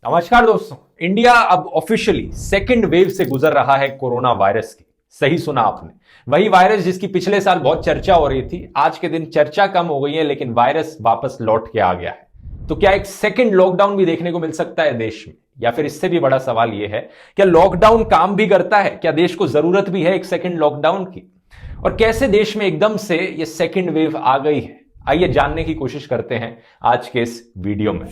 नमस्कार दोस्तों। इंडिया अब ऑफिशियली सेकेंड वेव से गुजर रहा है कोरोना वायरस की। सही सुना आपने, वही वायरस जिसकी पिछले साल बहुत चर्चा हो रही थी। आज के दिन चर्चा कम हो गई है, लेकिन वायरस वापस लौट के आ गया है। तो क्या एक सेकेंड लॉकडाउन भी देखने को मिल सकता है देश में, या फिर इससे भी बड़ा सवाल यह है, क्या लॉकडाउन काम भी करता है? क्या देश को जरूरत भी है एक सेकेंड लॉकडाउन की? और कैसे देश में एकदम से ये सेकेंड वेव आ गई है, आइए जानने की कोशिश करते हैं आज के इस वीडियो में।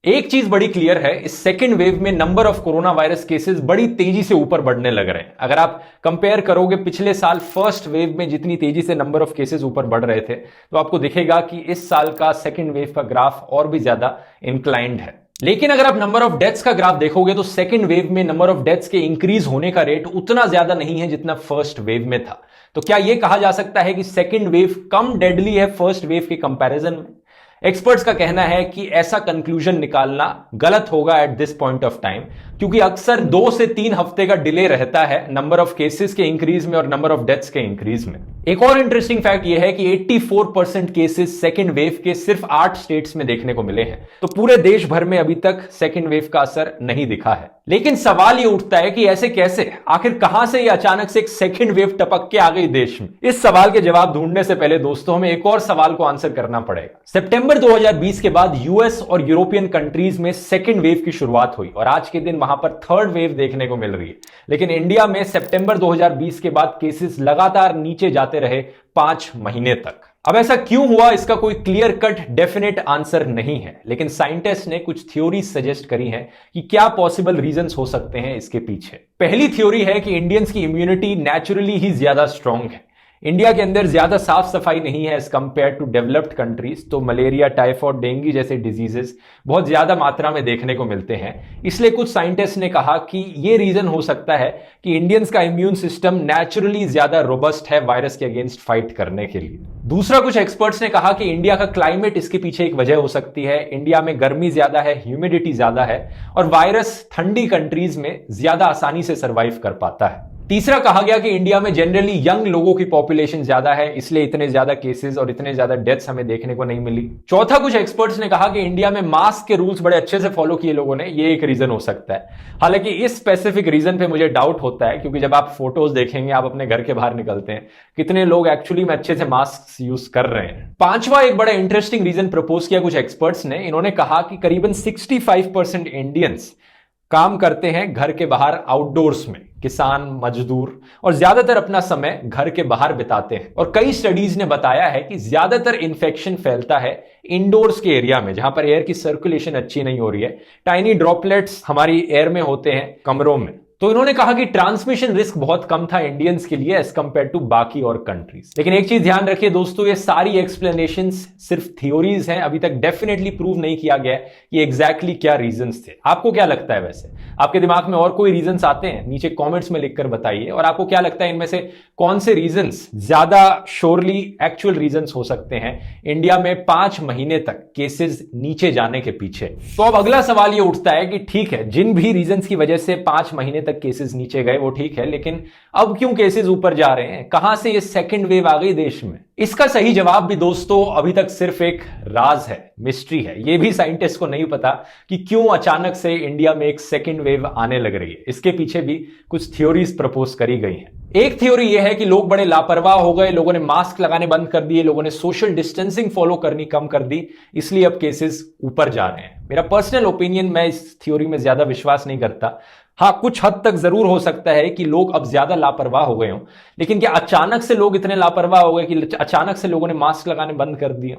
एक चीज बड़ी क्लियर है, इस सेकेंड वेव में number of corona virus cases बड़ी तेजी से ऊपर बढ़ने लग रहे हैं। अगर आप कंपेयर करोगे पिछले साल फर्स्ट वेव में जितनी तेजी से नंबर ऑफ केसेस ऊपर बढ़ रहे थे, तो आपको दिखेगा कि इस साल का सेकेंड वेव का ग्राफ और भी ज्यादा इंक्लाइंड है। लेकिन अगर आप नंबर ऑफ डेथ्स का ग्राफ देखोगे तो सेकेंड वेव में नंबर ऑफ डेथ्स के इंक्रीज होने का रेट उतना ज्यादा नहीं है जितना फर्स्ट वेव में था। तो क्या यह कहा जा सकता है कि सेकेंड वेव कम डेडली है फर्स्ट वेव के कंपैरिजन में? एक्सपर्ट्स का कहना है कि ऐसा कंक्लूजन निकालना गलत होगा at this point of time, क्योंकि अक्सर 2 से 3 हफ्ते का डिले रहता है नंबर ऑफ केसेस के इंक्रीज में और नंबर ऑफ डेथ्स के इंक्रीज में। एक और इंटरेस्टिंग फैक्ट यह है कि 84% केसेस सेकेंड वेव के सिर्फ 8 स्टेट्स में देखने को मिले हैं। तो पूरे देश भर में अभी तक सेकेंड वेव का असर नहीं दिखा है। लेकिन सवाल यह उठता है कि ऐसे कैसे, आखिर कहां से ये अचानक से एक सेकेंड वेव टपक के आ गई देश में? इस सवाल के जवाब ढूंढने से पहले दोस्तों हमें एक और सवाल को आंसर करना पड़ेगा। सितंबर 2020 के बाद यूएस और यूरोपियन कंट्रीज में सेकेंड वेव की शुरुआत हुई और आज के दिन वहां पर थर्ड वेव देखने को मिल रही है। लेकिन इंडिया में सितंबर 2020 के बाद केसेस लगातार नीचे जाते रहे 5 महीने तक। अब ऐसा क्यों हुआ, इसका कोई क्लियर कट डेफिनेट आंसर नहीं है, लेकिन साइंटिस्ट ने कुछ थ्योरीज सजेस्ट करी हैं कि क्या पॉसिबल रीजंस हो सकते हैं इसके पीछे। पहली थ्योरी है कि इंडियंस की इम्यूनिटी नेचुरली ही ज्यादा स्ट्रांग है। इंडिया के अंदर ज्यादा साफ सफाई नहीं है as compare to developed countries, तो मलेरिया, टाइफॉइड, डेंगू जैसे डिजीजेस बहुत ज्यादा मात्रा में देखने को मिलते हैं। इसलिए कुछ साइंटिस्ट ने कहा कि यह रीजन हो सकता है कि इंडियंस का इम्यून सिस्टम नेचुरली ज्यादा रोबस्ट है वायरस के अगेंस्ट फाइट करने के लिए। दूसरा, कुछ एक्सपर्ट्स ने कहा कि इंडिया का क्लाइमेट इसके पीछे एक वजह हो सकती है। इंडिया में गर्मी ज्यादा है, ह्यूमिडिटी ज्यादा है और वायरस ठंडी कंट्रीज में ज्यादा आसानी से सर्वाइव कर पाता है। तीसरा, कहा गया कि इंडिया में जनरली यंग लोगों की पॉपुलेशन ज्यादा है, इसलिए इतने ज्यादा केसेस और इतने ज्यादा डेथ्स हमें देखने को नहीं मिली। चौथा, कुछ एक्सपर्ट्स ने कहा कि इंडिया में मास्क के रूल्स बड़े अच्छे से फॉलो किए लोगों ने, ये एक रीजन हो सकता है। हालांकि इस स्पेसिफिक रीजन पे मुझे डाउट होता है, क्योंकि जब आप फोटोज देखेंगे, आप अपने घर के बाहर निकलते हैं, कितने लोग एक्चुअली में अच्छे से मास्क यूज कर रहे हैं। पांचवा, एक बड़ा इंटरेस्टिंग रीजन प्रपोज किया कुछ एक्सपर्ट्स ने। इन्होंने कहा कि करीबन 65% इंडियंस काम करते हैं घर के बाहर, आउटडोर्स में, किसान, मजदूर, और ज्यादातर अपना समय घर के बाहर बिताते हैं। और कई स्टडीज ने बताया है कि ज्यादातर इन्फेक्शन फैलता है इंडोर्स के एरिया में, जहां पर एयर की सर्कुलेशन अच्छी नहीं हो रही है। टाइनी ड्रॉपलेट्स हमारी एयर में होते हैं, कमरों में। तो इन्होंने कहा कि ट्रांसमिशन रिस्क बहुत कम था इंडियंस के लिए एज कंपेयर टू बाकी और कंट्रीज। लेकिन एक चीज ध्यान रखिए दोस्तों, ये सारी एक्सप्लेनेशंस सिर्फ थ्योरीज हैं, अभी तक डेफिनेटली प्रूव नहीं किया गया कि एग्जैक्टली क्या रीजंस थे। आपको क्या लगता है? वैसे आपके दिमाग में और कोई रीजंस आते हैं? नीचे कमेंट्स में लिखकर बताइए। और आपको क्या लगता है इनमें से कौन से रीजंस ज्यादा श्योरली एक्चुअल रीजंस हो सकते हैं इंडिया में 5 महीने तक केसेस नीचे जाने के पीछे? तो अब अगला सवाल ये उठता है कि ठीक है, जिन भी रीजंस की वजह से 5 महीने तक केसेस नीचे गए वो ठीक है, लेकिन अब क्यों केसेस ऊपर जा रहे हैं? कहां से ये सेकेंड वेव आ गई देश में? इसका सही जवाब भी दोस्तों अभी तक सिर्फ एक राज है, मिस्ट्री है। ये भी साइंटिस्ट को नहीं पता कि क्यों अचानक से इंडिया में एक सेकेंड वेव आने लग रही है। इसके पीछे भी कुछ थ्योरीज प्रपोज करी गई हैं। एक थ्योरी यह है कि लोग बड़े लापरवाह हो गए, लोगों ने मास्क लगाने बंद कर दिए, लोगों ने सोशल डिस्टेंसिंग फॉलो करनी कम कर दी, इसलिए अब केसेस ऊपर जा रहे हैं। मेरा पर्सनल ओपिनियन, मैं इस थ्योरी में ज्यादा विश्वास नहीं करता। हाँ, कुछ हद तक जरूर हो सकता है कि लोग अब ज्यादा लापरवाह हो गए हों, लेकिन क्या अचानक से लोग इतने लापरवाह हो गए कि अचानक से लोगों ने मास्क लगाने बंद कर दिए?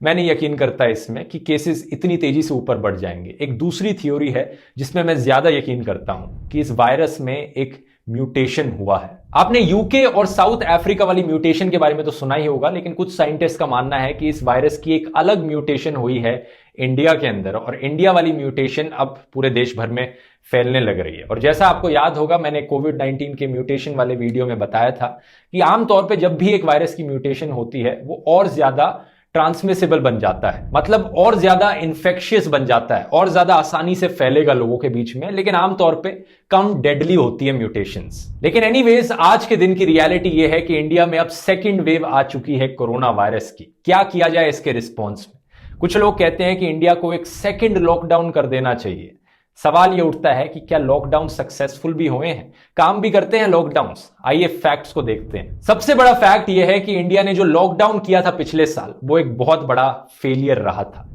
मैं नहीं यकीन करता इसमें कि केसेस इतनी तेजी से ऊपर बढ़ जाएंगे। एक दूसरी थ्योरी है जिसमें मैं ज्यादा यकीन करता हूं कि इस वायरस में एक म्यूटेशन हुआ है। आपने यूके और साउथ अफ्रीका वाली म्यूटेशन के बारे में तो सुना ही होगा, लेकिन कुछ साइंटिस्ट का मानना है कि इस वायरस की एक अलग म्यूटेशन हुई है इंडिया के अंदर, और इंडिया वाली म्यूटेशन अब पूरे देश भर में फैलने लग रही है। और जैसा आपको याद होगा, मैंने कोविड-19 के म्यूटेशन वाले वीडियो में बताया था कि आमतौर पे जब भी एक वायरस की म्यूटेशन होती है वो और ज्यादा ट्रांसमिसेबल बन जाता है, मतलब और ज्यादा इंफेक्शियस बन जाता है, और ज्यादा आसानी से फैलेगा लोगों के बीच में, लेकिन आमतौर पे कम डेडली होती है म्यूटेशंस। लेकिन एनीवेज, आज के दिन की रियलिटी यह है कि इंडिया में अब सेकंड वेव आ चुकी है कोरोना वायरस की। क्या किया जाए इसके रिस्पॉन्स में? कुछ लोग कहते हैं कि इंडिया को एक सेकंड लॉकडाउन कर देना चाहिए। सवाल यह उठता है कि क्या लॉकडाउन सक्सेसफुल भी हुए हैं, काम भी करते हैं लॉकडाउन्स? आइए फैक्ट्स को देखते हैं। सबसे बड़ा फैक्ट यह है कि इंडिया ने जो लॉकडाउन किया था पिछले साल, वो एक बहुत बड़ा फेलियर रहा था।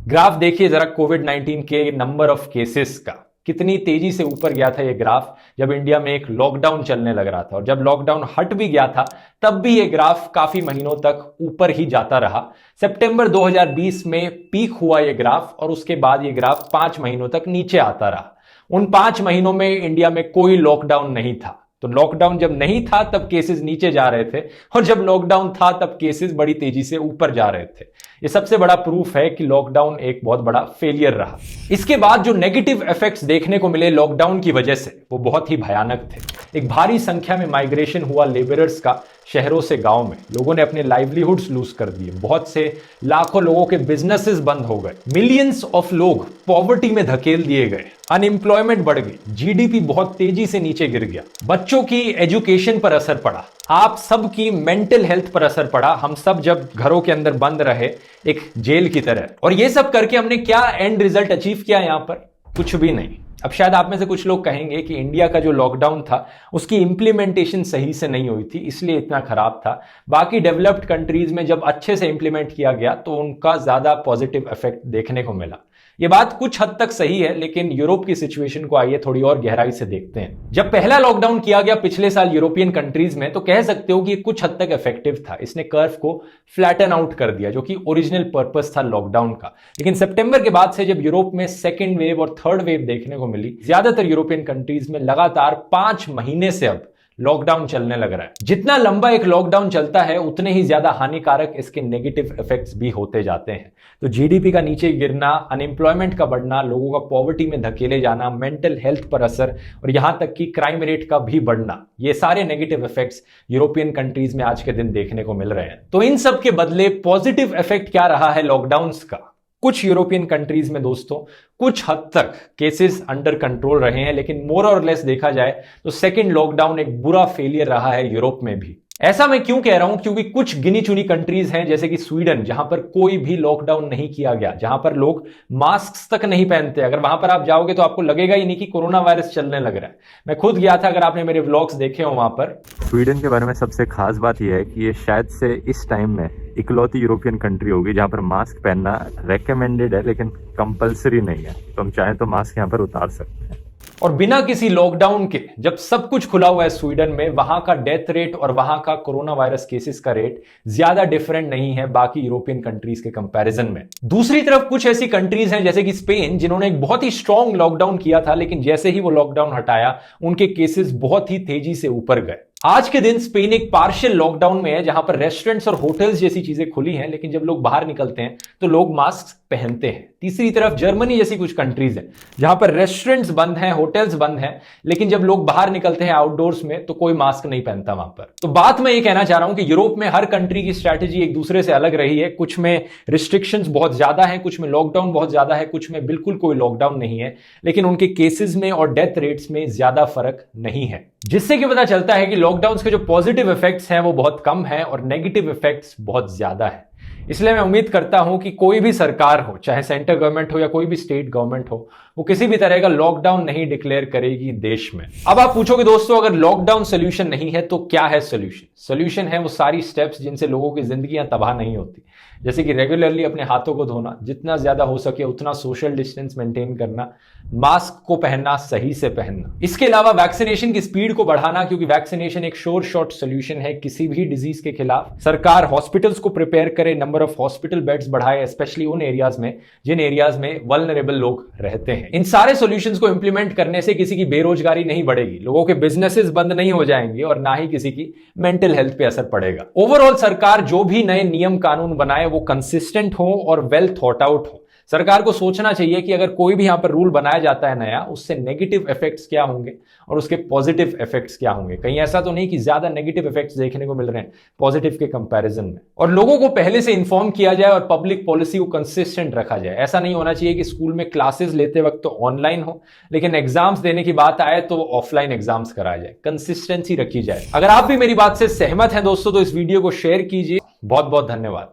ग्राफ देखिए जरा कोविड-19 के नंबर ऑफ केसेस का, कितनी तेजी से ऊपर गया था ये ग्राफ जब इंडिया में एक लॉकडाउन चलने लग रहा था, और जब लॉकडाउन हट भी गया था तब भी ये ग्राफ काफी महीनों तक ऊपर ही जाता रहा। सितंबर 2020 में पीक हुआ ये ग्राफ और उसके बाद ये ग्राफ 5 महीनों तक नीचे आता रहा। उन 5 महीनों में इंडिया में कोई लॉकडाउन नहीं था। तो लॉकडाउन जब नहीं था तब केसेस नीचे जा रहे थे, और जब लॉकडाउन था तब केसेस बड़ी तेजी से ऊपर जा रहे थे। ये सबसे बड़ा प्रूफ है कि लॉकडाउन एक बहुत बड़ा फेलियर रहा। इसके बाद जो नेगेटिव इफेक्ट्स देखने को मिले लॉकडाउन की वजह से, वो बहुत ही भयानक थे। एक भारी संख्या में माइग्रेशन हुआ लेबरर्स का शहरों से गांव में। लोगों ने अपने लाइवलीहुड्स लूज कर दिए। बहुत से लाखों लोगों के बिजनेसेस बंद हो गए। मिलियंस ऑफ लोग पॉवर्टी में धकेल दिए गए। अनएम्प्लॉयमेंट बढ़ गई। जीडीपी बहुत तेजी से नीचे गिर गया। बच्चों की एजुकेशन पर असर पड़ा। आप सबकी मेंटल हेल्थ पर असर पड़ा। हम सब जब घरों के अंदर बंद रहे एक जेल की तरह। और ये सब करके हमने क्या एंड रिजल्ट अचीव किया? यहां पर कुछ भी नहीं। अब शायद आप में से कुछ लोग कहेंगे कि इंडिया का जो लॉकडाउन था उसकी इंप्लीमेंटेशन सही से नहीं हुई थी, इसलिए इतना खराब था। बाकी डेवलप्ड कंट्रीज में जब अच्छे से इंप्लीमेंट किया गया तो उनका ज्यादा पॉजिटिव इफेक्ट देखने को मिला। ये बात कुछ हद तक सही है, लेकिन यूरोप की सिचुएशन को आइए थोड़ी और गहराई से देखते हैं। जब पहला लॉकडाउन किया गया पिछले साल यूरोपियन कंट्रीज में, तो कह सकते हो कि कुछ हद तक इफेक्टिव था। इसने कर्व को फ्लैटन आउट कर दिया, जो कि ओरिजिनल पर्पस था लॉकडाउन का। लेकिन सितंबर के बाद से जब यूरोप में सेकेंड वेव और थर्ड वेव देखने को मिली, ज्यादातर यूरोपियन कंट्रीज में लगातार 5 महीने से अब लॉकडाउन चलने लग रहा है। जितना लंबा एक लॉकडाउन चलता है उतने ही ज्यादा हानिकारक इसके नेगेटिव इफेक्ट्स भी होते जाते हैं। तो जीडीपी का नीचे गिरना, अनएम्प्लॉयमेंट का बढ़ना, लोगों का पॉवर्टी में धकेले जाना, मेंटल हेल्थ पर असर और यहां तक कि क्राइम रेट का भी बढ़ना, ये सारे नेगेटिव इफेक्ट्स यूरोपियन कंट्रीज में आज के दिन देखने को मिल रहे हैं। तो इन सब के बदले पॉजिटिव इफेक्ट क्या रहा है लॉकडाउन्स का? कुछ यूरोपियन कंट्रीज में दोस्तों कुछ हद तक केसेस अंडर कंट्रोल रहे हैं, लेकिन मोर और लेस देखा जाए तो सेकेंड लॉकडाउन एक बुरा फेलियर रहा है यूरोप में भी। ऐसा मैं क्यों कह रहा हूं? क्योंकि कुछ गिनी चुनी कंट्रीज हैं जैसे कि स्वीडन, जहां पर कोई भी लॉकडाउन नहीं किया गया, जहां पर लोग मास्क तक नहीं पहनते। अगर वहां पर आप जाओगे तो आपको लगेगा ही नहीं कि कोरोना वायरस चलने लग रहा है। मैं खुद गया था, अगर आपने मेरे व्लॉग्स देखे हो वहां पर। स्वीडन के बारे में सबसे खास बात यह है कि ये शायद से इस टाइम में इकलौती यूरोपियन कंट्री होगी जहां पर मास्क पहनना रेकमेंडेड है, लेकिन कंपलसरी नहीं है। तो हम चाहें तो मास्क यहां पर उतार सकते हैं। और बिना किसी लॉकडाउन के जब सब कुछ खुला हुआ है स्वीडन में, वहां का डेथ रेट और वहां का कोरोना वायरस केसेस का रेट ज्यादा डिफरेंट नहीं है बाकी यूरोपियन कंट्रीज के कंपैरिजन में। दूसरी तरफ कुछ ऐसी कंट्रीज हैं जैसे कि स्पेन, जिन्होंने एक बहुत ही स्ट्रॉन्ग लॉकडाउन किया था, लेकिन जैसे ही वो लॉकडाउन हटाया उनके केसेस बहुत ही तेजी से ऊपर गए। आज के दिन स्पेन एक पार्शियल लॉकडाउन में है, जहां पर रेस्टोरेंट्स और होटल्स जैसी चीजें खुली हैं, लेकिन जब लोग बाहर निकलते हैं तो लोग मास्क पहनते हैं। तीसरी तरफ जर्मनी जैसी कुछ कंट्रीज हैं जहां पर रेस्टोरेंट्स बंद हैं, होटल्स बंद हैं, लेकिन जब लोग बाहर निकलते हैं आउटडोर्स में तो कोई मास्क नहीं पहनता वहां पर। तो बात मैं ये कहना चाह रहा हूं कि यूरोप में हर कंट्री की स्ट्रैटेजी एक दूसरे से अलग रही है। कुछ में रिस्ट्रिक्शंस बहुत ज्यादा है, कुछ में लॉकडाउन बहुत ज्यादा है, कुछ में बिल्कुल कोई लॉकडाउन नहीं है, लेकिन उनके केसेस में और डेथ रेट्स में ज्यादा फर्क नहीं है। जिससे कि पता चलता है कि लॉकडाउन के जो पॉजिटिव इफेक्ट्स हैं वो बहुत कम है और नेगेटिव इफेक्ट्स बहुत ज्यादा है। इसलिए मैं उम्मीद करता हूं कि कोई भी सरकार हो, चाहे सेंट्रल गवर्नमेंट हो या कोई भी स्टेट गवर्नमेंट हो, वो किसी भी तरह का लॉकडाउन नहीं डिक्लेयर करेगी देश में। अब आप पूछोगे दोस्तों, अगर लॉकडाउन सोल्यूशन नहीं है तो क्या है सोल्यूशन? सोल्यूशन है वो सारी स्टेप्स जिनसे लोगों की जिंदगियां तबाह नहीं होती, जैसे कि रेगुलरली अपने हाथों को धोना, जितना ज्यादा हो सके उतना सोशल डिस्टेंस मेंटेन करना, मास्क को पहनना, सही से पहनना। इसके अलावा वैक्सीनेशन की स्पीड को बढ़ाना, क्योंकि वैक्सीनेशन एक श्योर शॉट सोल्यूशन है किसी भी डिजीज के खिलाफ। सरकार हॉस्पिटल्स को प्रिपेयर करे, नंबर ऑफ हॉस्पिटल बेड्स बढ़ाए, स्पेशली उन एरियाज में जिन एरियाज में वल्नरेबल लोग रहते हैं। इन सारे सॉल्यूशंस को इंप्लीमेंट करने से किसी की बेरोजगारी नहीं बढ़ेगी, लोगों के बिजनेसेस बंद नहीं हो जाएंगे और ना ही किसी की मेंटल हेल्थ पे असर पड़ेगा। ओवरऑल सरकार जो भी नए नियम कानून बनाए वो कंसिस्टेंट हो और वेल थॉट आउट हो। सरकार को सोचना चाहिए कि अगर कोई भी यहां पर रूल बनाया जाता है नया, उससे नेगेटिव इफेक्ट्स क्या होंगे और उसके पॉजिटिव इफेक्ट्स क्या होंगे। कहीं ऐसा तो नहीं कि ज्यादा नेगेटिव इफेक्ट्स देखने को मिल रहे हैं पॉजिटिव के कंपैरिजन में। और लोगों को पहले से इंफॉर्म किया जाए और पब्लिक पॉलिसी को कंसिस्टेंट रखा जाए। ऐसा नहीं होना चाहिए कि स्कूल में क्लासेस लेते वक्त तो ऑनलाइन हो, लेकिन एग्जाम्स देने की बात आए तो ऑफलाइन एग्जाम्स कराया जाए। कंसिस्टेंसी रखी जाए। अगर आप भी मेरी बात से सहमत हैं दोस्तों तो इस वीडियो को शेयर कीजिए। बहुत बहुत धन्यवाद।